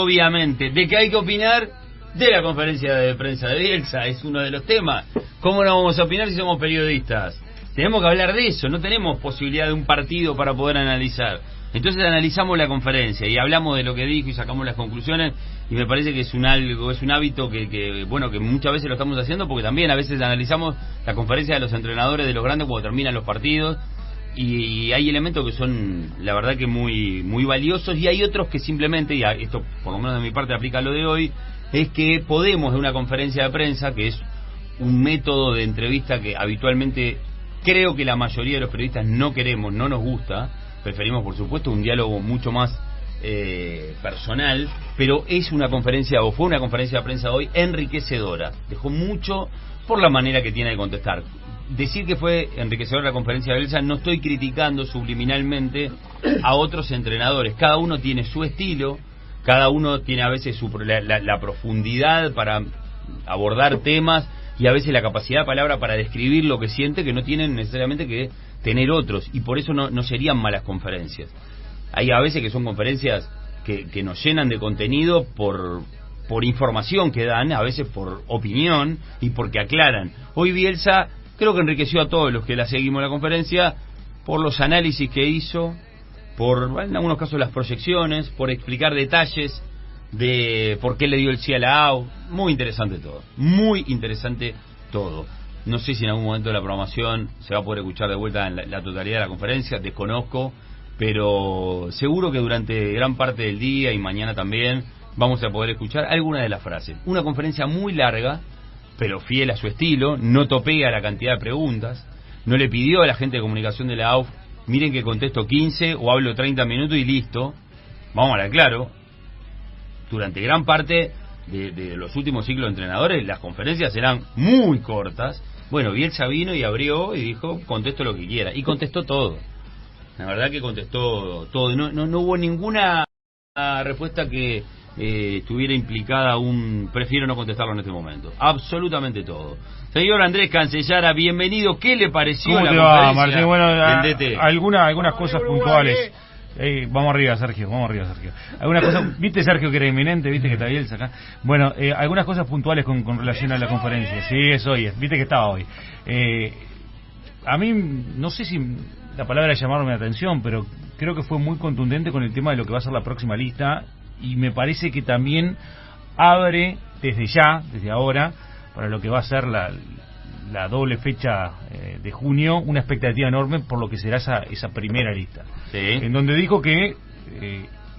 obviamente, de que hay que opinar de la conferencia de prensa de Bielsa, es uno de los temas. ¿Cómo no vamos a opinar si somos periodistas? Tenemos que hablar de eso, no tenemos posibilidad de un partido para poder analizar. Entonces analizamos la conferencia y hablamos de lo que dijo y sacamos las conclusiones, y me parece que es un hábito que muchas veces lo estamos haciendo, porque también a veces analizamos la conferencia de los entrenadores de los grandes cuando terminan los partidos, y hay elementos que son la verdad que muy muy valiosos, y hay otros que simplemente, y esto por lo menos de mi parte aplica a lo de hoy, es que podemos en una conferencia de prensa, que es un método de entrevista que habitualmente creo que la mayoría de los periodistas no queremos, no nos gusta, preferimos por supuesto un diálogo mucho más personal, pero es una conferencia, o fue una conferencia de prensa hoy enriquecedora, dejó mucho por la manera que tiene de contestar. Decir que fue enriquecedora la conferencia de Bielsa, no estoy criticando subliminalmente a otros entrenadores, cada uno tiene su estilo, cada uno tiene a veces la profundidad para abordar temas, y a veces la capacidad de palabra para describir lo que siente, que no tienen necesariamente que tener otros, y por eso no serían malas conferencias. Hay a veces que son conferencias que nos llenan de contenido por información que dan, a veces por opinión y porque aclaran. Hoy Bielsa creo que enriqueció a todos los que la seguimos la conferencia por los análisis que hizo, por en algunos casos las proyecciones, por explicar detalles de por qué le dio el sí a la AU. Muy interesante todo, muy interesante todo. No sé si en algún momento de la programación se va a poder escuchar de vuelta en la totalidad de la conferencia, desconozco, pero seguro que durante gran parte del día y mañana también vamos a poder escuchar algunas de las frases. Una conferencia muy larga, pero fiel a su estilo, no topea la cantidad de preguntas, no le pidió a la gente de comunicación de la AUF, miren que contesto 15 o hablo 30 minutos y listo. Vamos a hablar claro, durante gran parte de los últimos ciclos de entrenadores las conferencias eran muy cortas. Bueno, Bielsa vino y abrió y dijo, contesto lo que quiera, y contestó todo. La verdad que contestó todo, no hubo ninguna respuesta que estuviera implicada prefiero no contestarlo en este momento. Absolutamente todo. Señor Andrés Cancellara, bienvenido. ¿Qué le pareció la conferencia, Martín? Bueno, del DT? Algunas cosas puntuales. Vamos arriba, Sergio. Algunas cosas, viste, Sergio, que era inminente, viste que está Bielsa acá. Bueno, algunas cosas puntuales con relación a la conferencia. Sí, es hoy, viste que estaba hoy. A mí, no sé si la palabra es llamarme la atención, pero creo que fue muy contundente con el tema de lo que va a ser la próxima lista, y me parece que también abre desde ahora, para lo que va a ser la doble fecha de junio, una expectativa enorme por lo que será esa primera lista, sí, en donde dijo que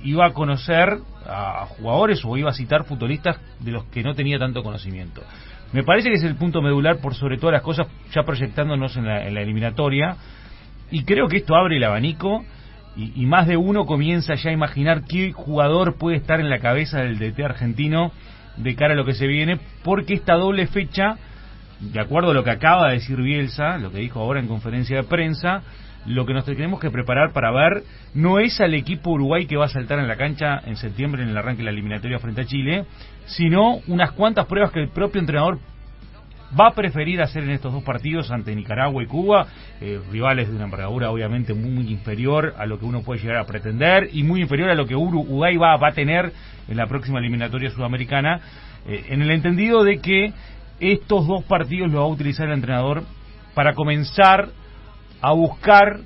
iba a conocer a jugadores o iba a citar futbolistas de los que no tenía tanto conocimiento. Me parece que es el punto medular por sobre todas las cosas, ya proyectándonos en la eliminatoria, y creo que esto abre el abanico, y más de uno comienza ya a imaginar qué jugador puede estar en la cabeza del DT argentino de cara a lo que se viene, porque esta doble fecha, de acuerdo a lo que acaba de decir Bielsa, lo que dijo ahora en conferencia de prensa, lo que nos tenemos que preparar para ver no es al equipo Uruguay que va a saltar en la cancha en septiembre en el arranque de la eliminatoria frente a Chile, sino unas cuantas pruebas que el propio entrenador va a preferir hacer en estos dos partidos ante Nicaragua y Cuba, rivales de una envergadura obviamente muy inferior a lo que uno puede llegar a pretender, y muy inferior a lo que Uruguay va a tener en la próxima eliminatoria sudamericana, en el entendido de que estos dos partidos los va a utilizar el entrenador para comenzar a buscar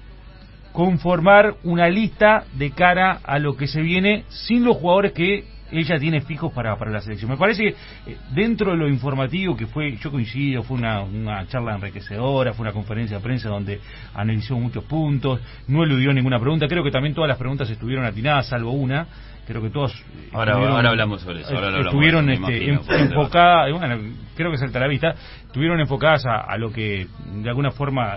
conformar una lista de cara a lo que se viene, sin los jugadores que ella tiene fijos para la selección. Me parece que dentro de lo informativo que fue, yo coincido, fue una charla enriquecedora, fue una conferencia de prensa donde analizó muchos puntos, no eludió ninguna pregunta, creo que también todas las preguntas estuvieron atinadas, salvo una. Creo que todos ahora hablamos sobre eso. Estuvieron enfocadas, y bueno, creo que salta a la vista, estuvieron enfocadas a lo que de alguna forma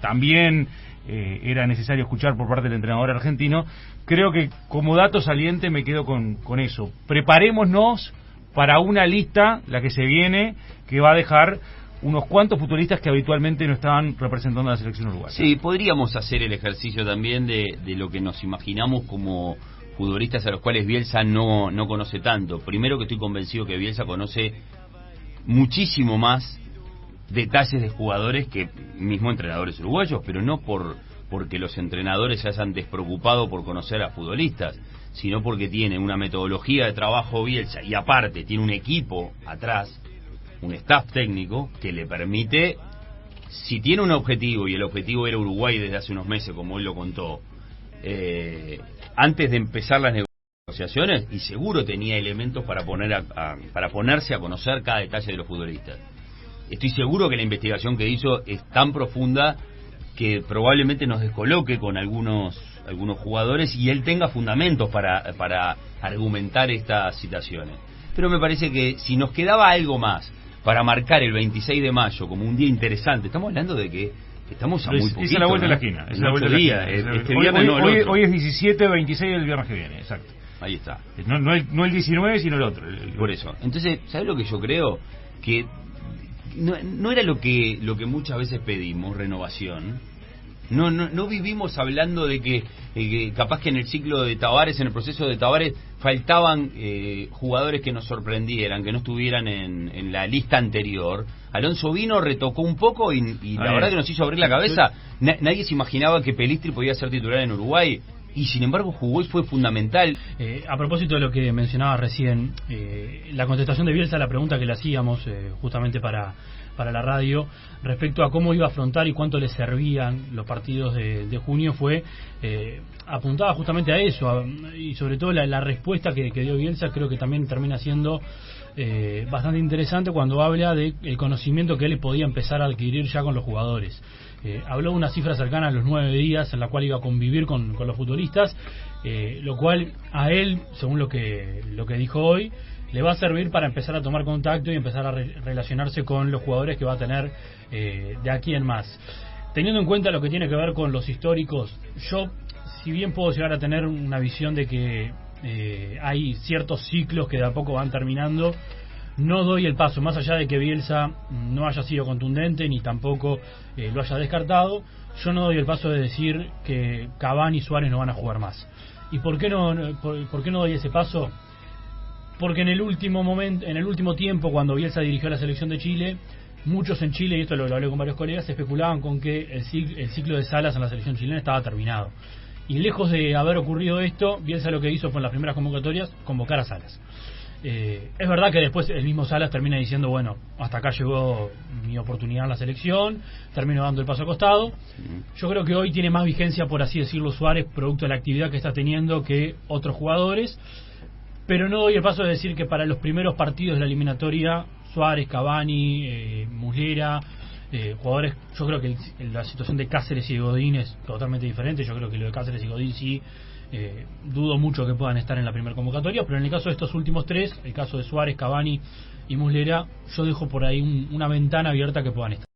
también era necesario escuchar por parte del entrenador argentino. Creo que como dato saliente me quedo con eso. Preparémonos para una lista, la que se viene, que va a dejar unos cuantos futbolistas que habitualmente no estaban representando a la selección uruguaya. Sí, podríamos hacer el ejercicio también de lo que nos imaginamos como futbolistas a los cuales Bielsa no conoce tanto. Primero, que estoy convencido que Bielsa conoce muchísimo más detalles de jugadores que mismo entrenadores uruguayos, pero no porque los entrenadores se hayan despreocupado por conocer a futbolistas, sino porque tiene una metodología de trabajo Bielsa y aparte tiene un equipo atrás, un staff técnico que le permite, si tiene un objetivo, y el objetivo era Uruguay desde hace unos meses, como él lo contó, antes de empezar las negociaciones, y seguro tenía elementos para para ponerse a conocer cada detalle de los futbolistas. Estoy seguro que la investigación que hizo es tan profunda que probablemente nos descoloque con algunos jugadores y él tenga fundamentos para argumentar estas citaciones. Pero me parece que si nos quedaba algo más para marcar el 26 de mayo como un día interesante, estamos hablando de que estamos a muy poquito. Es a la vuelta de ¿no? la esquina. Es la vuelta de la esquina. Este viernes no, hoy es 17, 26 del viernes que viene, exacto. Ahí está. No el 19, sino el otro. Por eso. Entonces, ¿sabes lo que yo creo? Que no era lo que muchas veces pedimos, renovación. No vivimos hablando de que capaz que en el ciclo de Tavares, en el proceso de Tavares, faltaban jugadores que nos sorprendieran, que no estuvieran en la lista anterior. Alonso vino, retocó un poco y la verdad que nos hizo abrir la cabeza. Nadie se imaginaba que Pelistri podía ser titular en Uruguay. Y sin embargo jugó y fue fundamental. A propósito de lo que mencionaba recién, la contestación de Bielsa a la pregunta que le hacíamos justamente para la radio respecto a cómo iba a afrontar y cuánto le servían los partidos de junio fue apuntaba justamente a eso, y sobre todo la respuesta que dio Bielsa creo que también termina siendo bastante interesante cuando habla del conocimiento que él podía empezar a adquirir ya con los jugadores. Habló de una cifra cercana a los 9 días en la cual iba a convivir con los futbolistas, lo cual a él, según lo que dijo hoy, le va a servir para empezar a tomar contacto y empezar a relacionarse con los jugadores que va a tener de aquí en más. Teniendo en cuenta lo que tiene que ver con los históricos, yo, si bien puedo llegar a tener una visión de que hay ciertos ciclos que de a poco van terminando, no doy el paso, más allá de que Bielsa no haya sido contundente ni tampoco lo haya descartado, yo no doy el paso de decir que Cavani y Suárez no van a jugar más. ¿Y por qué no doy ese paso? Porque en el último tiempo, cuando Bielsa dirigió la selección de Chile, muchos en Chile, y esto lo hablé con varios colegas, especulaban con que el ciclo de Salas en la selección chilena estaba terminado. Y lejos de haber ocurrido esto, Bielsa lo que hizo fue en las primeras convocatorias convocar a Salas. Es verdad que después el mismo Salas termina diciendo, bueno, hasta acá llegó mi oportunidad en la selección, termino dando el paso al costado. Yo creo que hoy tiene más vigencia, por así decirlo, Suárez, producto de la actividad que está teniendo, que otros jugadores, pero no doy el paso de decir que para los primeros partidos de la eliminatoria, Suárez, Cavani, Muslera, jugadores, yo creo que la situación de Cáceres y Godín es totalmente diferente. Yo creo que lo de Cáceres y Godín sí, dudo mucho que puedan estar en la primera convocatoria, pero en el caso de estos últimos tres, el caso de Suárez, Cavani y Muslera, yo dejo por ahí una ventana abierta que puedan estar.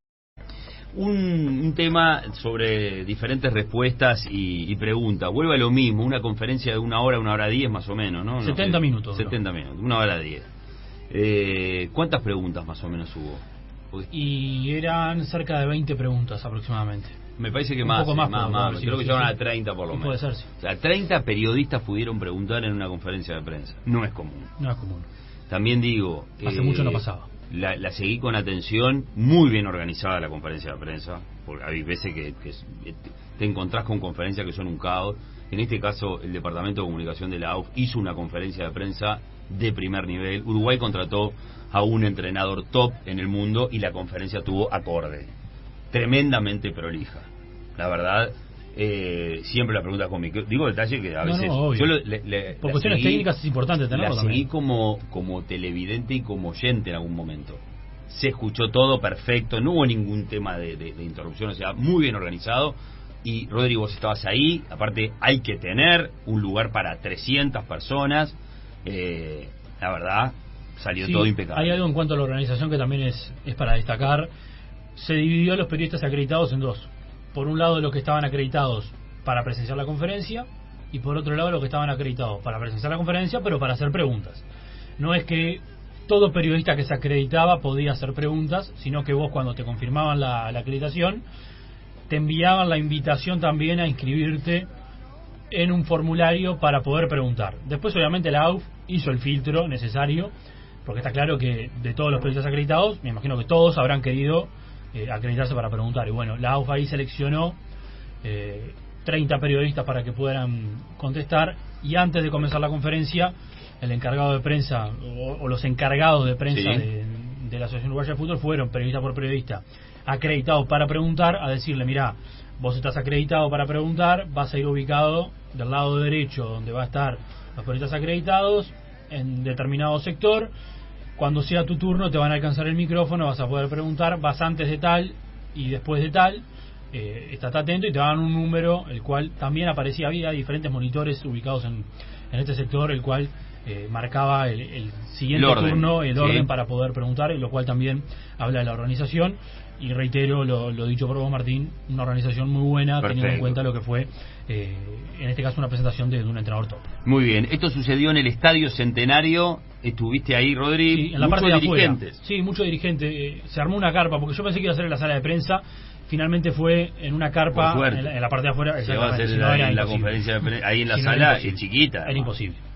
Un tema sobre diferentes respuestas y preguntas. Vuelve a lo mismo, una conferencia de 1 hora 10 más o menos, ¿no? 70 minutos. 70 minutos, 1 hora 10. ¿Cuántas preguntas más o menos hubo? Y eran cerca de 20 preguntas aproximadamente. Me parece que un más, poco más, creo que llegaron a 30 por lo menos. Puede ser, sí. O sea, 30 periodistas pudieron preguntar en una conferencia de prensa. No es común. No es común. También digo... Hace mucho no pasaba. La seguí con atención, muy bien organizada la conferencia de prensa, porque hay veces que te encontrás con conferencias que son un caos. En este caso, el Departamento de Comunicación de la AUF hizo una conferencia de prensa de primer nivel. Uruguay contrató a un entrenador top en el mundo y la conferencia tuvo acorde, tremendamente prolija. La verdad, siempre la pregunta con digo detalle que a veces yo por cuestiones técnicas es importante tenerlo. La seguí como televidente y como oyente en algún momento. Se escuchó todo perfecto, no hubo ningún tema de interrupción, o sea, muy bien organizado. Y Rodrigo, vos estabas ahí, aparte hay que tener un lugar para 300 personas, la verdad salió todo impecable. Hay algo en cuanto a la organización que también es para destacar. Se dividió a los periodistas acreditados en dos. Por un lado, los que estaban acreditados para presenciar la conferencia, y por otro lado, los que estaban acreditados para presenciar la conferencia, pero para hacer preguntas. No es que todo periodista que se acreditaba podía hacer preguntas, sino que vos, cuando te confirmaban la acreditación, te enviaban la invitación también a inscribirte en un formulario para poder preguntar. Después, obviamente, la AUF hizo el filtro necesario, porque está claro que de todos los periodistas acreditados, me imagino que todos habrán querido acreditarse para preguntar. Y bueno, la AUF ahí seleccionó 30 periodistas para que puedan contestar. y antes de comenzar la conferencia, el encargado de prensa o los encargados de prensa de la Asociación Uruguaya de Fútbol fueron, periodista por periodista, acreditados para preguntar, a decirle, mirá, vos estás acreditado para preguntar, vas a ir ubicado del lado derecho, donde va a estar los periodistas acreditados, en determinado sector. Cuando sea tu turno te van a alcanzar el micrófono, vas a poder preguntar, vas antes de tal y después de tal, estate atento, y te dan un número, el cual también aparecía, había diferentes monitores ubicados en este sector, el cual marcaba el siguiente turno, el orden para poder preguntar, lo cual también habla de la organización. Y reitero lo dicho por vos, Martín, una organización muy buena. Perfecto. Teniendo en cuenta lo que fue, en este caso, una presentación de un entrenador top. Muy bien, esto sucedió en el Estadio Centenario, estuviste ahí, Rodri, sí, en la parte de dirigentes. Sí, muchos dirigentes. Se armó una carpa, porque yo pensé que iba a ser en la sala de prensa, finalmente fue en una carpa en la parte de afuera. Se va a hacer en la conferencia de prensa, ahí en la sala, es chiquita.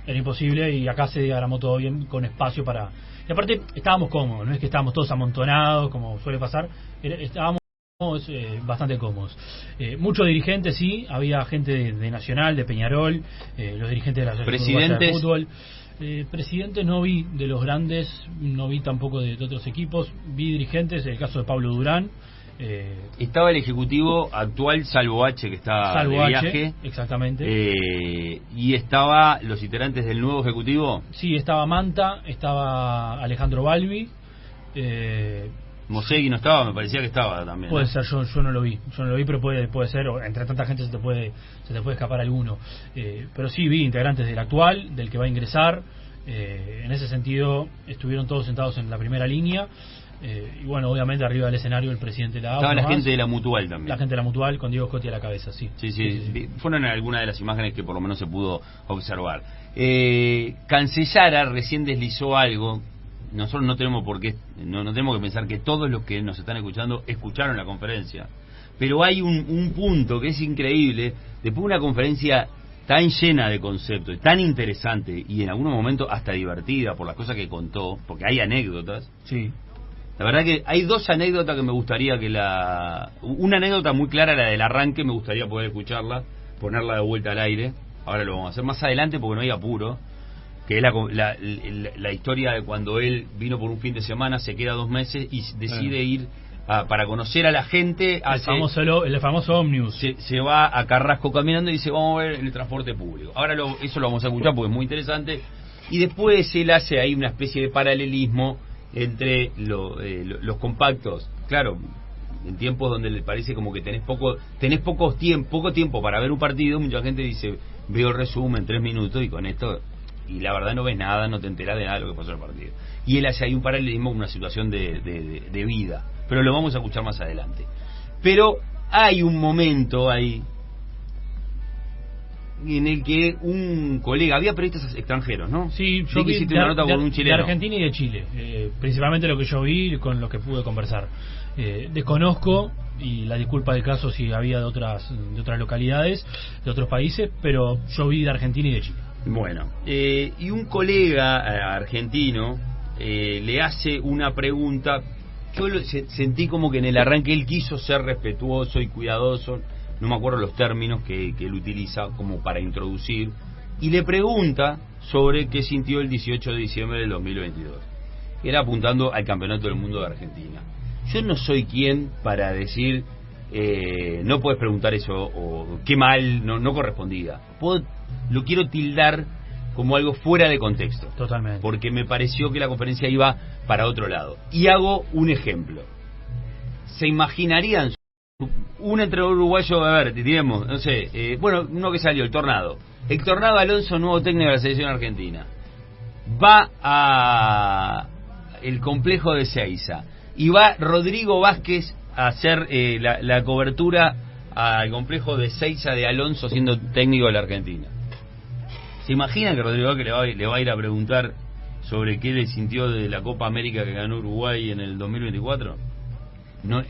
Era imposible, y acá se diagramó todo bien, con espacio para... Y aparte estábamos cómodos, no es que estábamos todos amontonados como suele pasar, estábamos bastante cómodos. Muchos dirigentes, sí, había gente de Nacional, de Peñarol, los dirigentes de la Asociación Uruguaya de Fútbol. Presidentes no vi de los grandes, no vi tampoco de otros equipos, vi dirigentes, el caso de Pablo Durán. Estaba el ejecutivo actual, Salvo H, que está de viaje. Exactamente. Y estaba los integrantes del nuevo ejecutivo. Sí, estaba Manta, estaba Alejandro Balbi. Mosegui no estaba, me parecía que estaba también. Puede ser, yo no lo vi, pero puede ser, o entre tanta gente se te puede escapar alguno. Pero sí vi integrantes del actual, del que va a ingresar. En ese sentido estuvieron todos sentados en la primera línea. Y bueno, obviamente arriba del escenario el presidente de la AUF. Estaba la gente de la Mutual también. La gente de la Mutual con Diego Scotti a la cabeza, sí. Sí. Fueron algunas de las imágenes que por lo menos se pudo observar. Cancellara recién deslizó algo. Nosotros no tenemos por qué, no tenemos que pensar que todos los que nos están escuchando escucharon la conferencia. Pero hay un punto que es increíble. Después de una conferencia tan llena de conceptos, tan interesante y en algunos momentos hasta divertida por las cosas que contó, porque hay anécdotas. Sí. La verdad que hay dos anécdotas que me gustaría una anécdota muy clara, la del arranque, me gustaría poder escucharla, ponerla de vuelta al aire. Ahora lo vamos a hacer más adelante porque no hay apuro, que es la historia de cuando él vino por un fin de semana, se queda 2 meses y decide ir para conocer a la gente. El famoso ómnibus. Se va a Carrasco caminando y dice, vamos a ver el transporte público. Ahora eso lo vamos a escuchar porque es muy interesante. Y después él hace ahí una especie de paralelismo entre los compactos. Claro, en tiempos donde le parece como que tenés poco tiempo para ver un partido, mucha gente dice, veo el resumen 3 minutos y con esto, y la verdad no ves nada, no te enterás de nada de lo que pasó en el partido. Y él hace ahí un paralelismo con una situación de vida, pero lo vamos a escuchar más adelante. Pero hay un momento ahí en el que un colega, había periodistas extranjeros, ¿no? Sí, yo vi hiciste una nota con un chileno. De Argentina y de Chile, principalmente lo que yo vi, con lo que pude conversar. Desconozco, y la disculpa del caso si había de otras localidades, de otros países, pero yo vi de Argentina y de Chile. Bueno, y un colega argentino le hace una pregunta. Yo sentí como que en el arranque él quiso ser respetuoso y cuidadoso, no me acuerdo los términos que él utiliza como para introducir, y le pregunta sobre qué sintió el 18 de diciembre del 2022. Era apuntando al Campeonato del Mundo de Argentina. Yo no soy quien para decir, no puedes preguntar eso, o qué mal, no correspondía. Lo quiero tildar como algo fuera de contexto. Totalmente. Porque me pareció que la conferencia iba para otro lado. Y hago un ejemplo. ¿Se imaginarían un entrenador uruguayo, a ver, diremos, no sé, uno que salió, el Tornado Alonso, nuevo técnico de la selección argentina, va a el complejo de Seiza y va Rodrigo Vázquez a hacer la cobertura al complejo de Seiza de Alonso siendo técnico de la Argentina? ¿Se imaginan que Rodrigo Vázquez le va a ir a preguntar sobre qué le sintió de la Copa América que ganó Uruguay en el 2024? No,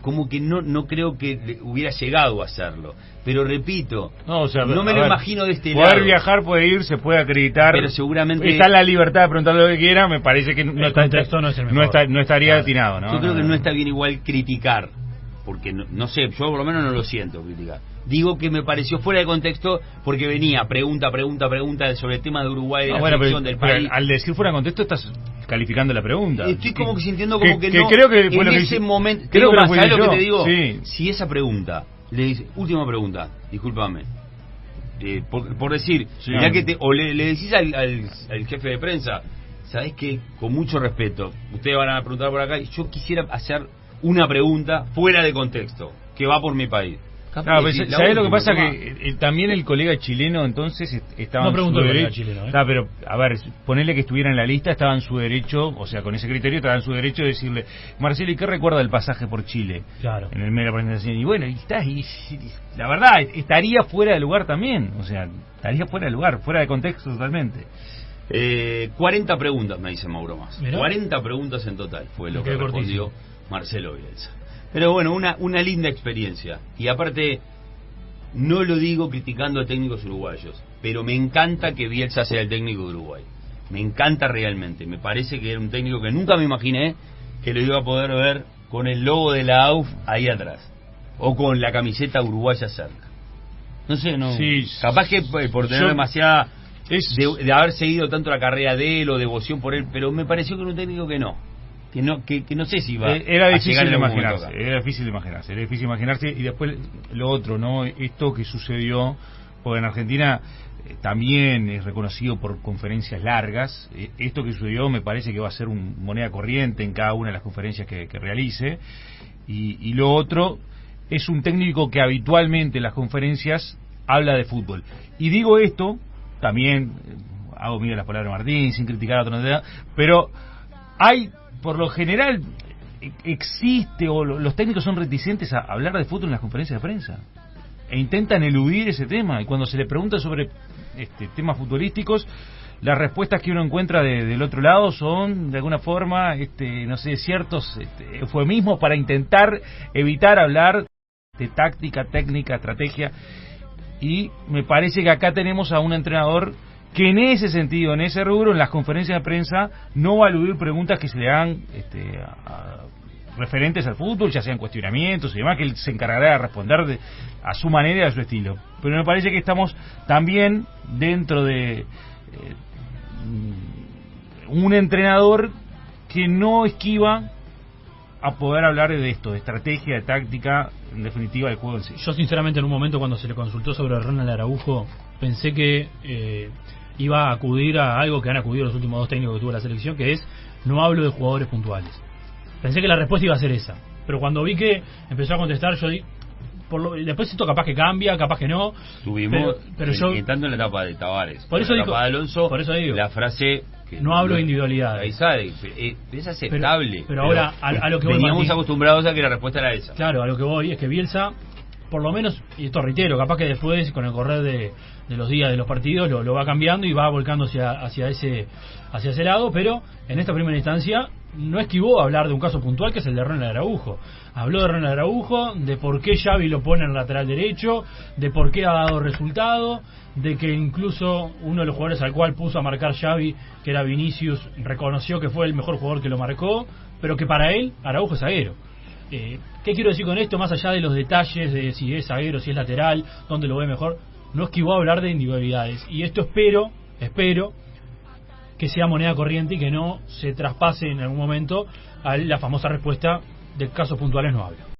como que no creo que hubiera llegado a hacerlo. Pero repito, no me lo imagino de este lado. Poder viajar, puede ir, se puede acreditar. Pero seguramente está en la libertad de preguntar lo que quiera. Me parece que no estaría atinado, ¿no? Yo creo que no está bien igual criticar. porque no sé, yo por lo menos no lo siento crítica. Digo que me pareció fuera de contexto porque venía pregunta sobre el tema de Uruguay, de la selección del país. Al decir fuera de contexto estás calificando la pregunta. Estoy como que sintiendo como que no. Creo que en ese momento. Creo que ¿sabes lo que te digo? Sí. Si esa pregunta, le dice, última pregunta, discúlpame. Por decir, sí, ya que le decís al jefe de prensa, ¿sabés qué? Con mucho respeto, ustedes van a preguntar por acá, y yo quisiera hacer una pregunta fuera de contexto, que va por mi país. Claro, ¿sabés lo que pasa? Que también el colega chileno entonces estaba en su derecho. Chileno, pero, a ver, ponerle que estuviera en la lista, estaba en su derecho, o sea, con ese criterio estaba en su derecho de decirle, Marcelo, ¿y qué recuerda del pasaje por Chile? Claro. En el medio de la presentación. Y bueno, y la verdad, estaría fuera de lugar también, o sea, estaría fuera de lugar, fuera de contexto totalmente. 40 preguntas, me dice Mauro Más. 40 preguntas en total fue lo que respondió Marcelo Bielsa. Pero bueno, una linda experiencia. Y aparte, no lo digo criticando a técnicos uruguayos, pero me encanta que Bielsa sea el técnico de Uruguay. Me encanta realmente. Me parece que era un técnico que nunca me imaginé que lo iba a poder ver con el logo de la AUF ahí atrás. O con la camiseta uruguaya cerca. No sé, no. Sí, capaz que por tener demasiada... De haber seguido tanto la carrera de él o devoción por él, pero me pareció que era un técnico que no sé si va era difícil de imaginarse, era difícil imaginarse y después lo otro, ¿no? Esto que sucedió, porque en Argentina también es reconocido por conferencias largas, esto que sucedió me parece que va a ser moneda corriente en cada una de las conferencias que realice, y lo otro es un técnico que habitualmente en las conferencias habla de fútbol, y digo esto también, hago mira las palabras de Martín sin criticar a otro, pero hay, por lo general, existe, o los técnicos son reticentes a hablar de fútbol en las conferencias de prensa e intentan eludir ese tema, y cuando se le pregunta sobre temas futbolísticos, las respuestas que uno encuentra del otro lado son de alguna forma no sé, ciertos eufemismos para intentar evitar hablar de táctica, técnica, estrategia, y me parece que acá tenemos a un entrenador que en ese sentido, en ese rubro, en las conferencias de prensa, no va a eludir preguntas que se le hagan referentes al fútbol, ya sean cuestionamientos y demás, que él se encargará de responder a su manera y a su estilo. Pero me parece que estamos también dentro de un entrenador que no esquiva a poder hablar de esto, de estrategia, de táctica, en definitiva del juego en sí. Yo sinceramente en un momento cuando se le consultó sobre Ronald Araujo, pensé que iba a acudir a algo que han acudido los últimos dos técnicos que tuvo la selección, que es, no hablo de jugadores puntuales. Pensé que la respuesta iba a ser esa, pero cuando vi que empezó a contestar, yo después esto capaz que cambia, capaz que no. Tuvimos, pero yo, entrando en la etapa de Tavares, por eso en la digo, etapa de Alonso, por eso digo, la frase que no hablo de individualidad. Es aceptable. Pero ahora, a lo que voy, veníamos acostumbrados a que la respuesta era esa. Claro, a lo que voy es que Bielsa, por lo menos, y esto reitero, capaz que después, con el correr de los días de los partidos, lo va cambiando y va volcando hacia ese lado, pero en esta primera instancia no esquivó a hablar de un caso puntual que es el de Ronald Araujo. Habló de Ronald Araujo, de por qué Xavi lo pone en el lateral derecho, de por qué ha dado resultado, de que incluso uno de los jugadores al cual puso a marcar Xavi, que era Vinicius, reconoció que fue el mejor jugador que lo marcó, pero que para él Araujo es zaguero. ¿Qué quiero decir con esto? Más allá de los detalles de si es zaguero, si es lateral, dónde lo ve mejor, no esquivó a hablar de individualidades. Y esto espero que sea moneda corriente y que no se traspase en algún momento a la famosa respuesta de casos puntuales no hablo.